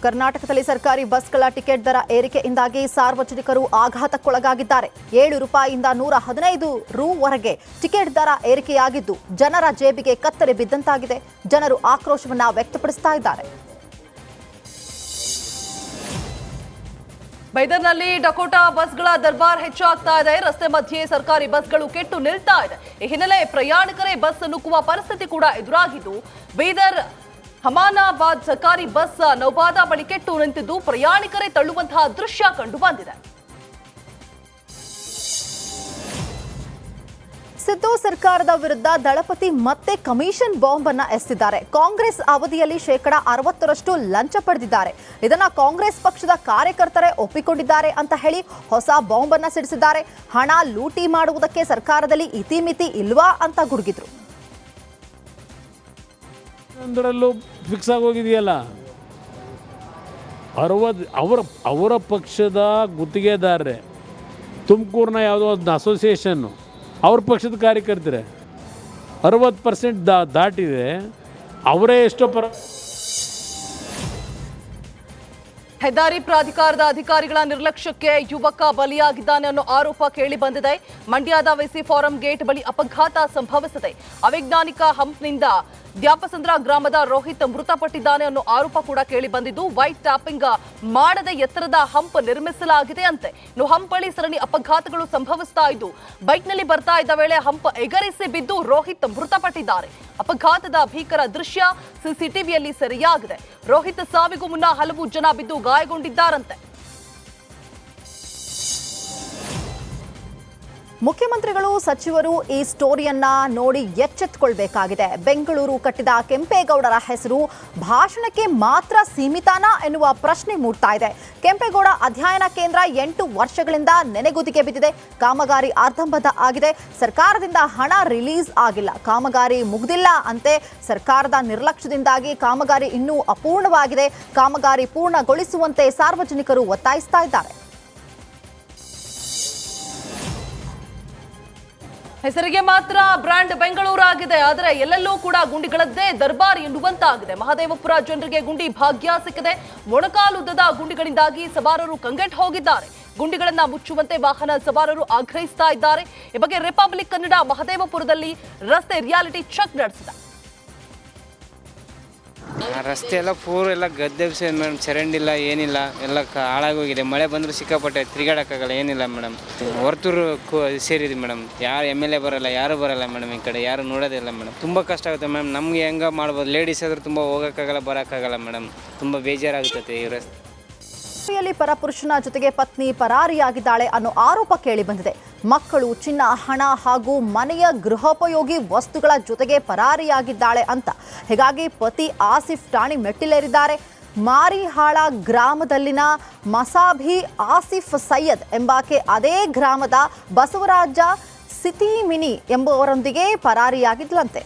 ಕರ್ನಾಟಕದಲ್ಲಿ ಸರ್ಕಾರಿ ಬಸ್ಗಳ ಟಿಕೆಟ್ ದರ ಏರಿಕೆಯಿಂದಾಗಿ ಸಾರ್ವಜನಿಕರು ಆಘಾತಕ್ಕೊಳಗಾಗಿದ್ದಾರೆ. 7 ರೂಪಾಯಿಯಿಂದ 115 ರೂವರೆಗೆ ಟಿಕೆಟ್ ದರ ಏರಿಕೆಯಾಗಿದ್ದು ಜನರ ಜೇಬಿಗೆ ಕತ್ತರಿ ಬಿದ್ದಂತಾಗಿದೆ. ಜನರು ಆಕ್ರೋಶವನ್ನ ವ್ಯಕ್ತಪಡಿಸ್ತಾ ಇದ್ದಾರೆ. ಬೈದರ್ನಲ್ಲಿ ಡಕೋಟಾ ಬಸ್ಗಳ ದರ್ಬಾರ್ ಹೆಚ್ಚಾಗ್ತಾ ಇದೆ. ರಸ್ತೆ ಮಧ್ಯೆ ಸರ್ಕಾರಿ ಬಸ್ಗಳು ಕೆಟ್ಟು ನಿಲ್ತಾ ಇದೆ. ಈ ಹಿನ್ನೆಲೆ ಪ್ರಯಾಣಿಕರೇ ಬಸ್ ನುಗ್ಗುವ ಪರಿಸ್ಥಿತಿ ಕೂಡ ಎದುರಾಗಿದ್ದು ಬೀದರ್ ಹಮಾನಾಬಾದ್ ಸರ್ಕಾರಿ ಬಸ್ ನೌಬಾದ ಬಳಿ ಕೆಟ್ಟು ನಿಂತಿದ್ದು ಪ್ರಯಾಣಿಕರೇ ತಳ್ಳುವಂತಹ ದೃಶ್ಯ ಕಂಡು ಬಂದಿದೆ. ಸಿದ್ದು ಸರ್ಕಾರದ ವಿರುದ್ಧ ದಳಪತಿ ಮತ್ತೆ ಕಮಿಷನ್ ಬಾಂಬ್ ಅನ್ನ ಎಸೆದಿದ್ದಾರೆ. ಕಾಂಗ್ರೆಸ್ ಅವಧಿಯಲ್ಲಿ 60% ಲಂಚ ಪಡೆದಿದ್ದಾರೆ. ಇದನ್ನ ಕಾಂಗ್ರೆಸ್ ಪಕ್ಷದ ಕಾರ್ಯಕರ್ತರೇ ಒಪ್ಪಿಕೊಂಡಿದ್ದಾರೆ ಅಂತ ಹೇಳಿ ಹೊಸ ಬಾಂಬ್ ಅನ್ನ ಸಿಡಿಸಿದ್ದಾರೆ. ಹಣ ಲೂಟಿ ಮಾಡುವುದಕ್ಕೆ ಸರ್ಕಾರದಲ್ಲಿ ಇತಿಮಿತಿ ಇಲ್ವಾ ಅಂತ ಗುಡುಗಿದ್ರು. ಒಂದರಲ್ಲೂ ಫಿಕ್ಸ್ ಆಗೋಗಿದೆಯಲ್ಲ. 60 ಅವರ ಪಕ್ಷದ ಗುತ್ತಿಗೆದಾರರೇ, ತುಮಕೂರಿನ ಯಾವುದೋ ಒಂದು ಅಸೋಸಿಯೇಷನ್ನು ಅವ್ರ ಪಕ್ಷದ ಕಾರ್ಯಕರ್ತರೆ 60% ದಾಟಿದೆ. ಅವರೇ ಎಷ್ಟೋ ಹೆದ್ದಾರಿ ಪ್ರಾಧಿಕಾರದ ಅಧಿಕಾರಿಗಳ ನಿರ್ಲಕ್ಷ್ಯಕ್ಕೆ ಯುವಕ ಬಲಿಯಾಗಿದ್ದಾನೆ ಅನ್ನೋ ಆರೋಪ ಕೇಳಿ ಬಂದಿದೆ. ಮಂಡ್ಯದ ವಿಸಿ ಫಾರಂ ಗೇಟ್ ಬಳಿ ಅಪಘಾತ ಸಂಭವಿಸಿದೆ. ಅವೈಜ್ಞಾನಿಕ ಹಂಪ್ನಿಂದ ದ್ಯಾಪಸಂದ್ರ ಗ್ರಾಮದ ರೋಹಿತ್ ಮೃತಪಟ್ಟಿದ್ದಾನೆ ಅನ್ನೋ ಆರೋಪ ಕೂಡ ಕೇಳಿ ಬಂದಿದ್ದು ವೈಟ್ ಟ್ಯಾಪಿಂಗ್ ಮಾಡದೆ ಎತ್ತರದ ಹಂಪ್ ನಿರ್ಮಿಸಲಾಗಿದೆ ಅಂತೆ. ಇನ್ನು ಹಂಪ್ ಬಳಿ ಸರಣಿ ಅಪಘಾತಗಳು ಸಂಭವಿಸ್ತಾ ಇದ್ದು ಬೈಕ್ನಲ್ಲಿ ಬರ್ತಾ ಇದ್ದ ವೇಳೆ ಹಂಪ್ ಎಗರಿಸಿ ಬಿದ್ದು ರೋಹಿತ್ ಮೃತಪಟ್ಟಿದ್ದಾರೆ. ಅಪಘಾತದ ಭೀಕರ ದೃಶ್ಯ ಸಿಸಿಟಿವಿಯಲ್ಲಿ ಸೆರೆಯಾಗಿದೆ. ರೋಹಿತ್ ಸಾವಿಗೂ ಮುನ್ನ ಹಲವು ಜನ ಬಿದ್ದು ಗಾಯಗೊಂಡಿದ್ದಾರಂತೆ. ಮುಖ್ಯಮಂತ್ರಿಗಳು ಸಚಿವರು ಈ ಸ್ಟೋರಿಯನ್ನ ನೋಡಿ ಎಚ್ಚೆತ್ತುಕೊಳ್ಬೇಕಾಗಿದೆ. ಬೆಂಗಳೂರು ಕಟ್ಟಿದ ಕೆಂಪೇಗೌಡರ ಹೆಸರು ಭಾಷಣಕ್ಕೆ ಮಾತ್ರ ಸೀಮಿತಾನಾ ಎನ್ನುವ ಪ್ರಶ್ನೆ ಮೂಡ್ತಾ ಇದೆ. ಕೆಂಪೇಗೌಡ ಅಧ್ಯಯನ ಕೇಂದ್ರ 8 ವರ್ಷಗಳಿಂದ ನೆನೆಗುದಿಗೆ ಬಿದ್ದಿದೆ. ಕಾಮಗಾರಿ ಅರ್ಧಂಬರ್ಧ ಆಗಿದೆ. ಸರ್ಕಾರದಿಂದ ಹಣ ರಿಲೀಸ್ ಆಗಿಲ್ಲ. ಕಾಮಗಾರಿ ಮುಗ್ದಿಲ್ಲ ಅಂತೆ. ಸರ್ಕಾರದ ನಿರ್ಲಕ್ಷ್ಯದಿಂದಾಗಿ ಕಾಮಗಾರಿ ಇನ್ನೂ ಅಪೂರ್ಣವಾಗಿದೆ. ಕಾಮಗಾರಿ ಪೂರ್ಣಗೊಳಿಸುವಂತೆ ಸಾರ್ವಜನಿಕರು ಒತ್ತಾಯಿಸ್ತಾ ಇದ್ದಾರೆ. ಹೆಸರಿಗೆ ಮಾತ್ರ ಬ್ರ್ಯಾಂಡ್ ಬೆಂಗಳೂರು ಆಗಿದೆ, ಆದರೆ ಎಲ್ಲೆಲ್ಲೂ ಕೂಡ ಗುಂಡಿಗಳದ್ದೇ ದರ್ಬಾರ್ ಎನ್ನುವಂತಾಗಿದೆ. ಮಹದೇವಪುರ ಜನರಿಗೆ ಗುಂಡಿ ಭಾಗ್ಯ ಸಿಕ್ಕಿದೆ. ಮೊಣಕಾಲುದ್ದದ ಗುಂಡಿಗಳಿಂದಾಗಿ ಸವಾರರು ಕಂಗೆಟ್ಟು ಹೋಗಿದ್ದಾರೆ. ಗುಂಡಿಗಳನ್ನ ಮುಚ್ಚುವಂತೆ ವಾಹನ ಸವಾರರು ಆಗ್ರಹಿಸ್ತಾ ಇದ್ದಾರೆ. ಈ ಬಗ್ಗೆ ರಿಪಬ್ಲಿಕ್ ಕನ್ನಡ ಮಹದೇವಪುರದಲ್ಲಿ ರಸ್ತೆ ರಿಯಾಲಿಟಿ ಚೆಕ್ ನಡೆಸಿದೆ. ರಸ್ತೆ ಎಲ್ಲ ಎಲ್ಲ ಗದ್ದೆಬ್ಸಿದೆ ಮೇಡಮ್. ಚರಂಡಿ ಇಲ್ಲ, ಏನಿಲ್ಲ, ಎಲ್ಲ ಹಾಳಾಗೋಗಿದೆ. ಮಳೆ ಬಂದರೂ ಸಿಕ್ಕಾಪಟ್ಟೆ ತಿರುಗಾಡೋಕ್ಕಾಗಲ್ಲ, ಏನಿಲ್ಲ ಮೇಡಮ್. ಹೊರತೂರು ಸೇರಿದೆ ಮೇಡಮ್. ಯಾರು MLA ಬರೋಲ್ಲ, ಯಾರು ಬರೋಲ್ಲ ಮೇಡಮ್. ಈ ಕಡೆ ಯಾರು ನೋಡೋದಿಲ್ಲ ಮೇಡಮ್. ತುಂಬ ಕಷ್ಟ ಆಗುತ್ತೆ ಮೇಡಮ್. ನಮಗೆ ಹೆಂಗೆ ಮಾಡ್ಬೋದು, ಲೇಡೀಸ್ ಆದರೂ ತುಂಬ ಹೋಗೋಕ್ಕಾಗಲ್ಲ, ಬರೋಕ್ಕಾಗಲ್ಲ ಮೇಡಮ್. ತುಂಬ ಬೇಜಾರಾಗುತ್ತದೆ ಈ ರಸ್ತೆ. ಪರಪುರುಷನ ಜೊತೆಗೆ ಪತ್ನಿ ಪರಾರಿಯಾಗಿದ್ದಾಳೆ ಅನ್ನೋ ಆರೋಪ ಕೇಳಿ ಬಂದಿದೆ. ಮಕ್ಕಳು, ಚಿನ್ನ, ಹಣ ಹಾಗೂ ಮನೆಯ ಗೃಹೋಪಯೋಗಿ ವಸ್ತುಗಳ ಜೊತೆಗೆ ಪರಾರಿಯಾಗಿದ್ದಾಳೆ ಅಂತ. ಹೀಗಾಗಿ ಪತಿ ಆಸಿಫ್ ಠಾಣೆ ಮೆಟ್ಟಿಲೇರಿದ್ದಾರೆ. ಮಾರಿಹಾಳ ಗ್ರಾಮದಲ್ಲಿನ ಮಸಾಭಿ ಆಸಿಫ್ ಸೈಯದ್ ಎಂಬಾಕೆ ಅದೇ ಗ್ರಾಮದ ಬಸವರಾಜ ಸಿತಿಮಿನಿ ಎಂಬುವರೊಂದಿಗೆ ಪರಾರಿಯಾಗಿದ್ಲಂತೆ.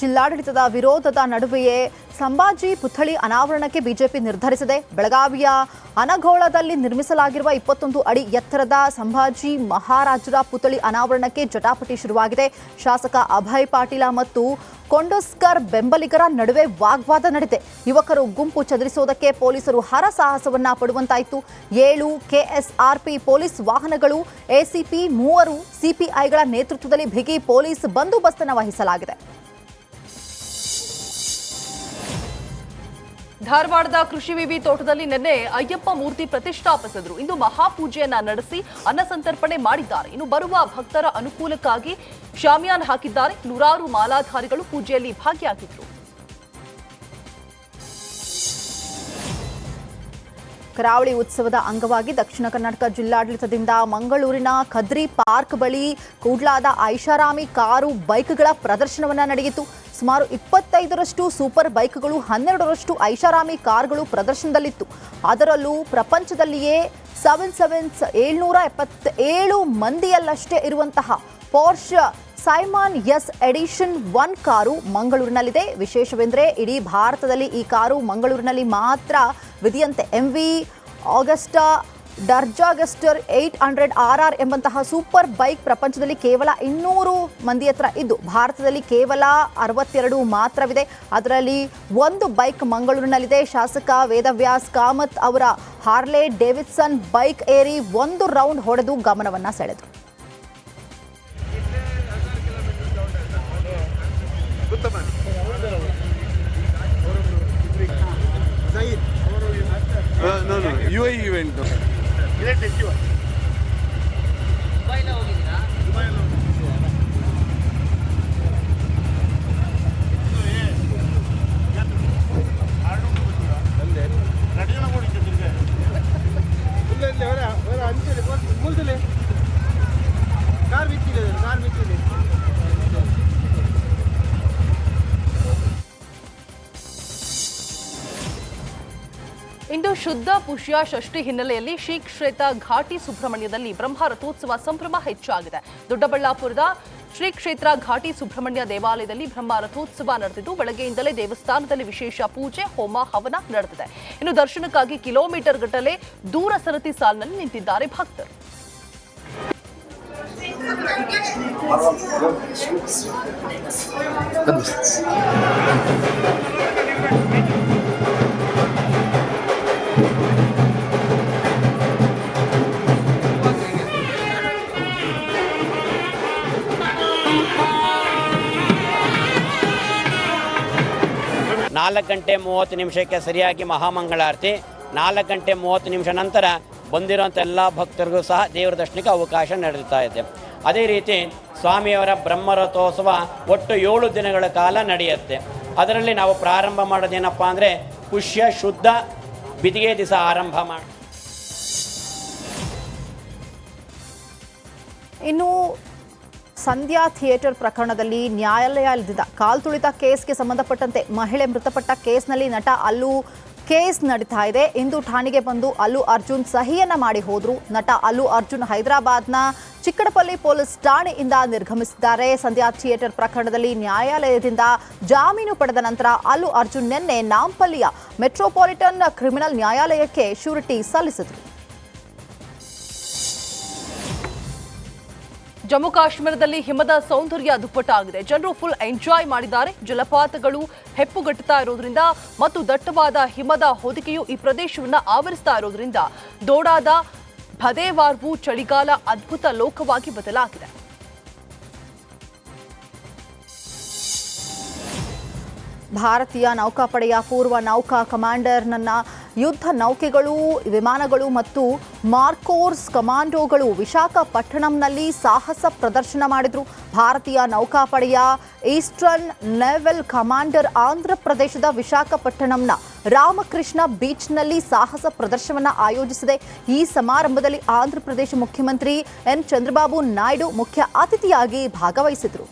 ಜಿಲ್ಲಾಡಳಿತದ ವಿರೋಧದ ನಡುವೆಯೇ ಸಂಭಾಜಿ ಪುತ್ಥಳಿ ಅನಾವರಣಕ್ಕೆ ಬಿಜೆಪಿ ನಿರ್ಧರಿಸಿದೆ. ಬೆಳಗಾವಿಯ ಅನಗೋಳದಲ್ಲಿ ನಿರ್ಮಿಸಲಾಗಿರುವ 21 ಅಡಿ ಎತ್ತರದ ಸಂಭಾಜಿ ಮಹಾರಾಜರ ಪುತ್ಥಳಿ ಅನಾವರಣಕ್ಕೆ ಜಟಾಪಟಿ ಶುರುವಾಗಿದೆ. ಶಾಸಕ ಅಭಯ್ ಪಾಟೀಲ ಮತ್ತು ಕೊಂಡೋಸ್ಕರ್ ಬೆಂಬಲಿಗರ ನಡುವೆ ವಾಗ್ವಾದ ನಡೆದಿದೆ. ಯುವಕರು ಗುಂಪು ಚದುರಿಸುವುದಕ್ಕೆ ಪೊಲೀಸರು ಹರಸಾಹಸವನ್ನ ಪಡುವಂತಾಯಿತು. 7 KSRP ಪೊಲೀಸ್ ವಾಹನಗಳು, ACP 3 CPIಗಳ ನೇತೃತ್ವದಲ್ಲಿ ಬಿಗಿ ಪೊಲೀಸ್ ಬಂದೋಬಸ್ತನ್ನು ವಹಿಸಲಾಗಿದೆ. ಧಾರವಾಡದ ಕೃಷಿ ವಿವಿ ತೋಟದಲ್ಲಿ ನಿನ್ನೆ ಅಯ್ಯಪ್ಪ ಮೂರ್ತಿ ಪ್ರತಿಷ್ಠಾಪಿಸಿದ್ರು. ಇಂದು ಮಹಾಪೂಜೆಯನ್ನ ನಡೆಸಿ ಅನ್ನಸಂತರ್ಪಣೆ ಮಾಡಿದ್ದಾರೆ. ಇನ್ನು ಬರುವ ಭಕ್ತರ ಅನುಕೂಲಕ್ಕಾಗಿ ಶಾಮಿಯಾನ ಹಾಕಿದ್ದಾರೆ. ನೂರಾರು ಮಾಲಾಧಾರಿಗಳು ಪೂಜೆಯಲ್ಲಿ ಭಾಗಿಯಾಗಿದ್ರು. ಕರಾವಳಿ ಉತ್ಸವದ ಅಂಗವಾಗಿ ದಕ್ಷಿಣ ಕರ್ನಾಟಕ ಜಿಲ್ಲಾಡಳಿತದಿಂದ ಮಂಗಳೂರಿನ ಖದ್ರಿ ಪಾರ್ಕ್ ಬಳಿ ಕೂಡ್ಲಾದ ಐಷಾರಾಮಿ ಕಾರು ಬೈಕ್ಗಳ ಪ್ರದರ್ಶನವನ್ನ ನಡೆಯಿತು. ಸುಮಾರು 25ರಷ್ಟು ಸೂಪರ್ ಬೈಕ್ಗಳು, 12ರಷ್ಟು ಐಷಾರಾಮಿ ಕಾರ್ಗಳು ಪ್ರದರ್ಶನದಲ್ಲಿತ್ತು. ಅದರಲ್ಲೂ ಪ್ರಪಂಚದಲ್ಲಿಯೇ 777 ಮಂದಿಯಲ್ಲಷ್ಟೇ ಇರುವಂತಹ ಪೋರ್ಷ್ ಸೈಮಾನ್ ಎಸ್ ಎಡಿಷನ್ 1 ಕಾರು ಮಂಗಳೂರಿನಲ್ಲಿದೆ. ವಿಶೇಷವೆಂದರೆ ಇಡೀ ಭಾರತದಲ್ಲಿ ಈ ಕಾರು ಮಂಗಳೂರಿನಲ್ಲಿ ಮಾತ್ರ ವಿಧಿಯಂತೆ. MV ಆಗಸ್ಟಾ ಡರ್ಜಾಗಸ್ಟರ್ 800 RR ಎಂಬಂತಹ ಸೂಪರ್ ಬೈಕ್ ಪ್ರಪಂಚದಲ್ಲಿ ಕೇವಲ 200 ಮಂದಿ ಹತ್ರ ಇದ್ದು ಭಾರತದಲ್ಲಿ ಕೇವಲ 62 ಮಾತ್ರವಿದೆ. ಅದರಲ್ಲಿ ಒಂದು ಬೈಕ್ ಮಂಗಳೂರಿನಲ್ಲಿದೆ. ಶಾಸಕ ವೇದವ್ಯಾಸ್ ಕಾಮತ್ ಅವರ ಹಾರ್ಲೆ ಡೇವಿಡ್ಸನ್ ಬೈಕ್ ಏರಿ ಒಂದು ರೌಂಡ್ ಹೊಡೆದು ಗಮನವನ್ನ ಸೆಳೆದರು. No, UAE event. ಇಂದು ಶುದ್ಧ ಪುಷ್ಯ ಷಷ್ಠಿ ಹಿನ್ನೆಲೆಯಲ್ಲಿ ಶ್ರೀ ಕ್ಷೇತ್ರ ಘಾಟಿ ಸುಬ್ರಹ್ಮಣ್ಯದಲ್ಲಿ ಬ್ರಹ್ಮ ರಥೋತ್ಸವ ಸಂಭ್ರಮ ಹೆಚ್ಚಾಗಿದೆ. ದೊಡ್ಡಬಳ್ಳಾಪುರದ ಶ್ರೀ ಕ್ಷೇತ್ರ ಘಾಟಿ ಸುಬ್ರಹ್ಮಣ್ಯ ದೇವಾಲಯದಲ್ಲಿ ಬ್ರಹ್ಮ ರಥೋತ್ಸವ ನಡೆದಿದ್ದು ಬೆಳಗ್ಗೆಯಿಂದಲೇ ದೇವಸ್ಥಾನದಲ್ಲಿ ವಿಶೇಷ ಪೂಜೆ ಹೋಮ ಹವನ ನಡೆದಿದೆ. ಇನ್ನು ದರ್ಶನಕ್ಕಾಗಿ ಕಿಲೋಮೀಟರ್ ಗಟ್ಟಲೆ ದೂರ ಸರತಿ ಸಾಲಿನಲ್ಲಿ ನಿಂತಿದ್ದಾರೆ ಭಕ್ತರು. ನಾಲ್ಕು ಗಂಟೆ 30 ನಿಮಿಷಕ್ಕೆ ಸರಿಯಾಗಿ ಮಹಾಮಂಗಳಾರತಿ. 4 ಗಂಟೆ 30 ನಿಮಿಷ ನಂತರ ಬಂದಿರೋಂಥ ಎಲ್ಲ ಭಕ್ತರಿಗೂ ಸಹ ದೇವರ ದರ್ಶನಕ್ಕೆ ಅವಕಾಶ ನಡೆಯುತ್ತಾ ಇದೆ. ಅದೇ ರೀತಿ ಸ್ವಾಮಿಯವರ ಬ್ರಹ್ಮರಥೋತ್ಸವ ಒಟ್ಟು 7 ದಿನಗಳ ಕಾಲ ನಡೆಯುತ್ತೆ. ಅದರಲ್ಲಿ ನಾವು ಪ್ರಾರಂಭ ಮಾಡೋದೇನಪ್ಪ ಅಂದರೆ ಪುಷ್ಯ ಶುದ್ಧ ಬಿದಿಗೆ ದಿವಸ ಆರಂಭ ಮಾಡಿ. ಇನ್ನು ಸಂಧ್ಯಾ ಥಿಯೇಟರ್ ಪ್ರಕರಣದಲ್ಲಿ ನ್ಯಾಯಾಲಯದಿಂದ ಕಾಲ್ತುಳಿತ ಕೇಸ್ಗೆ ಸಂಬಂಧಪಟ್ಟಂತೆ ಮಹಿಳೆ ಮೃತಪಟ್ಟ ಕೇಸ್ನಲ್ಲಿ ನಟ ಅಲ್ಲು ಕೇಸ್ ನಡೀತಾ ಇದೆ. ಇಂದು ಠಾಣೆಗೆ ಬಂದು ಅಲ್ಲು ಅರ್ಜುನ್ ಸಹಿಯನ್ನ ಮಾಡಿ ಹೋದ್ರು. ನಟ ಅಲ್ಲು ಅರ್ಜುನ್ ಹೈದರಾಬಾದ್ನ ಚಿಕ್ಕಡಪಲ್ಲಿ ಪೊಲೀಸ್ ಠಾಣೆಯಿಂದ ನಿರ್ಗಮಿಸಿದ್ದಾರೆ. ಸಂಧ್ಯಾ ಥಿಯೇಟರ್ ಪ್ರಕರಣದಲ್ಲಿ ನ್ಯಾಯಾಲಯದಿಂದ ಜಾಮೀನು ಪಡೆದ ನಂತರ ಅಲ್ಲು ಅರ್ಜುನ್ ನಿನ್ನೆ ನಾಂಪಲ್ಲಿಯ ಮೆಟ್ರೋಪಾಲಿಟನ್ ಕ್ರಿಮಿನಲ್ ನ್ಯಾಯಾಲಯಕ್ಕೆ ಶ್ಯೂರಿಟಿ ಸಲ್ಲಿಸಿದರು. ಜಮ್ಮು ಕಾಶ್ಮೀರದಲ್ಲಿ ಹಿಮದ ಸೌಂದರ್ಯ ದುಪ್ಪಟ್ಟಾಗಿದೆ. ಜನರು ಫುಲ್ ಎಂಜಾಯ್ ಮಾಡಿದ್ದಾರೆ. ಜಲಪಾತಗಳು ಹೆಪ್ಪುಗಟ್ಟುತ್ತಾ ಇರೋದ್ರಿಂದ ಮತ್ತು ದಟ್ಟವಾದ ಹಿಮದ ಹೊದಿಕೆಯು ಈ ಪ್ರದೇಶವನ್ನು ಆವರಿಸ್ತಾ ಇರೋದ್ರಿಂದ ದೋಡಾದ ಭದೇವಾರ್ವು ಚಳಿಗಾಲ ಅದ್ಭುತ ಲೋಕವಾಗಿ ಬದಲಾಗಿದೆ. ಭಾರತೀಯ ನೌಕಾಪಡೆಯ ಪೂರ್ವ ನೌಕಾ ಕಮಾಂಡರ್ನನ್ನ ಯುದ್ಧ ನೌಕೆಗಳು, ವಿಮಾನಗಳು ಮತ್ತು ಮಾರ್ಕೋರ್ಸ್ ಕಮಾಂಡೋಗಳು ವಿಶಾಖಪಟ್ಟಣಂನಲ್ಲಿ ಸಾಹಸ ಪ್ರದರ್ಶನ ಮಾಡಿದರು. ಭಾರತೀಯ ನೌಕಾಪಡೆಯ ಈಸ್ಟರ್ನ್ ನೇವಲ್ ಕಮಾಂಡರ್ ಆಂಧ್ರ ಪ್ರದೇಶದ ವಿಶಾಖಪಟ್ಟಣಂನ ರಾಮಕೃಷ್ಣ ಬೀಚ್ನಲ್ಲಿ ಸಾಹಸ ಪ್ರದರ್ಶನವನ್ನು ಆಯೋಜಿಸಿದೆ. ಈ ಸಮಾರಂಭದಲ್ಲಿ ಆಂಧ್ರ ಪ್ರದೇಶ ಮುಖ್ಯಮಂತ್ರಿ ಎನ್ ಚಂದ್ರಬಾಬು ನಾಯ್ಡು ಮುಖ್ಯ ಅತಿಥಿಯಾಗಿ ಭಾಗವಹಿಸಿದರು.